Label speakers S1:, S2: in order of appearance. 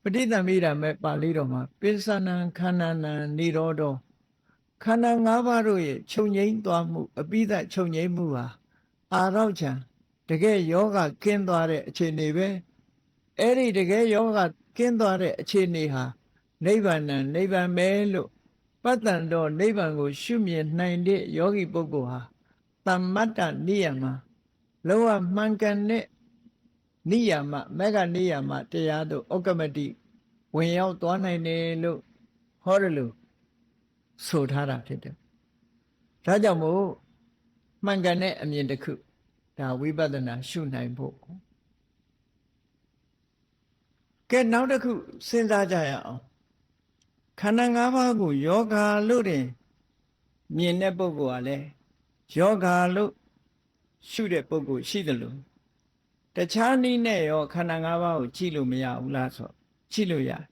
S1: ပဋိသမိတာမဲ့ပါဠိတော်မှာပိဿနံခန္ဓာနံនិရောဓောခန္ဓာ၅ပါးတို့ရဲ့ချုပ်ငြိမ်းသွားမှုအပိဓာချုပ်ငြိမ်းမှုဟာအာရောက်ချံတကယ်ယောဂကင်းသွားတဲ့အခြေအနေပဲအဲ့ဒီတကယ်ယောဂကင်းသွားတဲ့အခြေအနေဟာနိဗ္ဗာန်နိဗ္ဗာန်ပဲလို့ပတ္တန်တော်နိဗ္ဗာန်ကိုရှုမြင်နိုင်တဲ့ယောဂီပုဂ္ဂိုလ်ဟာသမ္မတ္တနိယမလောကမှန်ကန်တဲ့နိယာမမေဃနိယာမတရားတို့ဩက္ကမတိဝင်ရောက်သွားနိုင်တယ်လို့ဟောတယ်လို့ဆိုထားတာဖြစ်တယ်။ဒါကြောင့်မို့မှန်ကန်တဲ့အမြင်တစ်ခုဒါဝိပဿနာရှုနိုင်ဖို့ကဲနောက်တစ်ခုစဉ်းစားကြရအောင်ခန္ဓာ၅ပါးကိုယောဂါလို့တင်မြင်တဲ့ပုဂ္ဂိုလ်ကလည်းယောဂါလို့ရှုတဲ့ပုဂ္ဂိုလ်ရှိတယ်လို့တခြားနည်းနဲ့ရောခန္ဓာ၅ပါးကိုကြည့်လို့မရဘူးလားဆိုကြည့်လို့ရတယ်